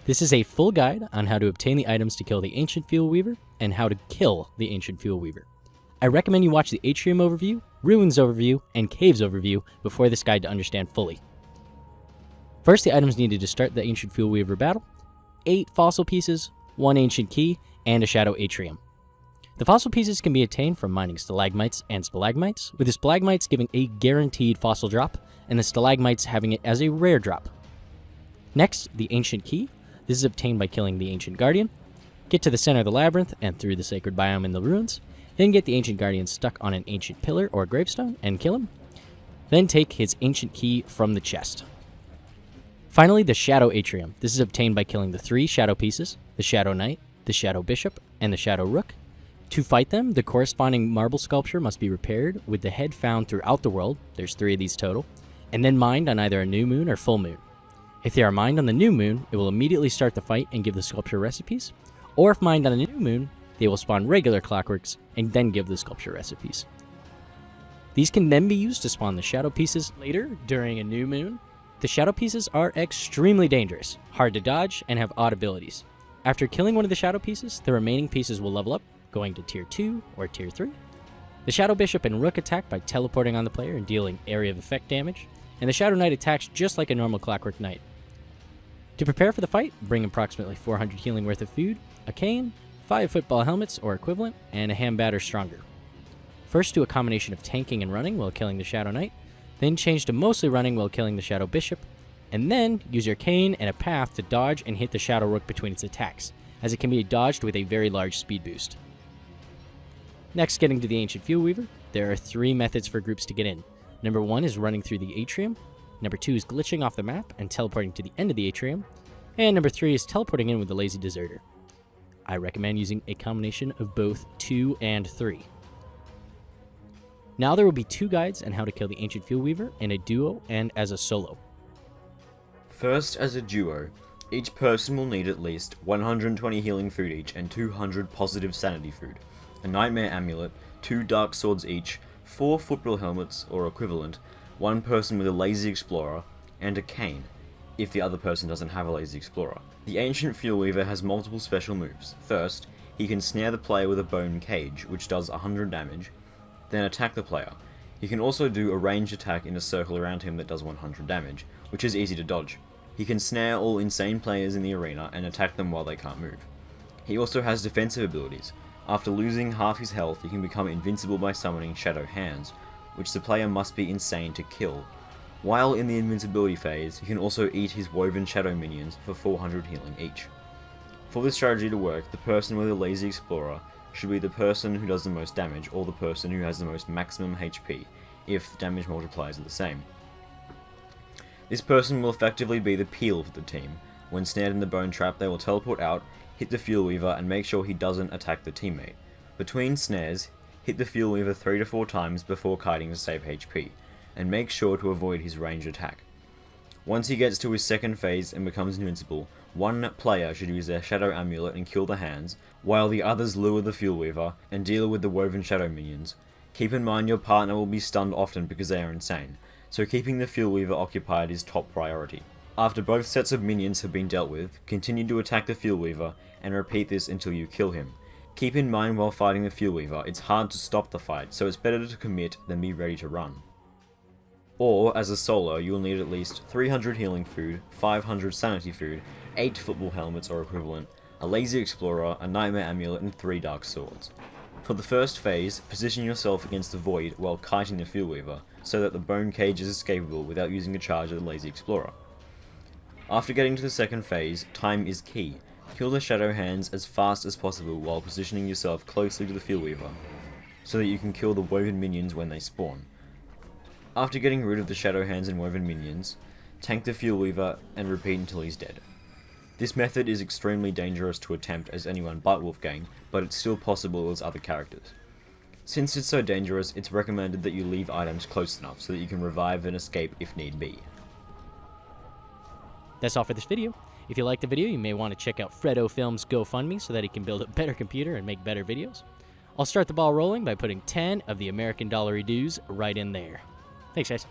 This is a full guide on how to obtain the items to kill the Ancient Fuelweaver and how to kill the Ancient Fuelweaver. I recommend you watch the Atrium overview, Ruins overview, and Caves overview before this guide to understand fully. First, the items needed to start the Ancient Fuelweaver battle: 8 fossil pieces, 1 ancient key, and a Shadow Atrium. The fossil pieces can be obtained from mining stalagmites and stalagmites, with the stalagmites giving a guaranteed fossil drop, and the stalagmites having it as a rare drop. Next, the ancient key. This is obtained by killing the Ancient Guardian. Get to the center of the labyrinth and through the sacred biome in the ruins. Then get the Ancient Guardian stuck on an ancient pillar or gravestone and kill him. Then take his ancient key from the chest. Finally, the Shadow Atrium. This is obtained by killing the 3 shadow pieces, the Shadow Knight, the Shadow Bishop, and the Shadow Rook. To fight them, the corresponding marble sculpture must be repaired with the head found throughout the world, there's 3 of these total, and then mined on either a new moon or full moon. If they are mined on the new moon, it will immediately start the fight and give the sculpture recipes, or if mined on a new moon, they will spawn regular clockworks and then give the sculpture recipes. These can then be used to spawn the shadow pieces later during a new moon. The shadow pieces are extremely dangerous, hard to dodge, and have odd abilities. After killing one of the shadow pieces, the remaining pieces will level up, going to tier 2 or tier 3. The Shadow Bishop and Rook attack by teleporting on the player and dealing area of effect damage, and the Shadow Knight attacks just like a normal Clockwork Knight. To prepare for the fight, bring approximately 400 healing worth of food, a cane, 5 football helmets or equivalent, and a ham batter stronger. First, do a combination of tanking and running while killing the Shadow Knight, then change to mostly running while killing the Shadow Bishop, and then use your cane and a path to dodge and hit the Shadow Rook between its attacks, as it can be dodged with a very large speed boost. Next, getting to the Ancient Fuelweaver, there are 3 methods for groups to get in. Number 1 is running through the Atrium. Number 2 is glitching off the map and teleporting to the end of the Atrium. And number 3 is teleporting in with the Lazy Deserter. I recommend using a combination of both 2 and 3. Now there will be 2 guides on how to kill the Ancient Fuelweaver in a duo and as a solo. First, as a duo, each person will need at least 120 healing food each and 200 positive sanity food, a nightmare amulet, 2 dark swords each, 4 football helmets or equivalent, 1 person with a lazy explorer, and a cane, if the other person doesn't have a lazy explorer. The Ancient Fuelweaver has multiple special moves. First, he can snare the player with a bone cage, which does 100 damage, then attack the player. He can also do a ranged attack in a circle around him that does 100 damage, which is easy to dodge. He can snare all insane players in the arena and attack them while they can't move. He also has defensive abilities. After losing half his health, he can become invincible by summoning Shadow Hands, which the player must be insane to kill. While in the invincibility phase, he can also eat his woven shadow minions for 400 healing each. For this strategy to work, the person with a lazy explorer should be the person who does the most damage, or the person who has the most maximum HP, if damage multipliers are the same. This person will effectively be the peel for the team. When snared in the bone trap, they will teleport out, hit the Fuelweaver, and make sure he doesn't attack the teammate. Between snares, hit the Fuelweaver 3 to 4 times before kiting to save HP, and make sure to avoid his ranged attack. Once he gets to his second phase and becomes invincible, 1 player should use their Shadow Amulet and kill the hands, while the others lure the Fuelweaver and deal with the woven shadow minions. Keep in mind your partner will be stunned often because they are insane, so keeping the Fuelweaver occupied is top priority. After both sets of minions have been dealt with, continue to attack the Fuelweaver and repeat this until you kill him. Keep in mind while fighting the Fuelweaver, it's hard to stop the fight, so it's better to commit than be ready to run. Or, as a solo, you will need at least 300 healing food, 500 sanity food, 8 football helmets or equivalent, a lazy explorer, a nightmare amulet, and 3 dark swords. For the first phase, position yourself against the void while kiting the Fuelweaver, so that the bone cage is escapable without using a charge of the lazy explorer. After getting to the second phase, time is key. Kill the Shadow Hands as fast as possible while positioning yourself closely to the Fuelweaver, so that you can kill the woven minions when they spawn. After getting rid of the Shadow Hands and woven minions, tank the Fuelweaver and repeat until he's dead. This method is extremely dangerous to attempt as anyone but Wolfgang, but it's still possible as other characters. Since it's so dangerous, it's recommended that you leave items close enough so that you can revive and escape if need be. That's all for this video. If you liked the video, you may want to check out Freddo Films' GoFundMe so that he can build a better computer and make better videos. I'll start the ball rolling by putting 10 of the American dollary dues right in there. Thanks, guys.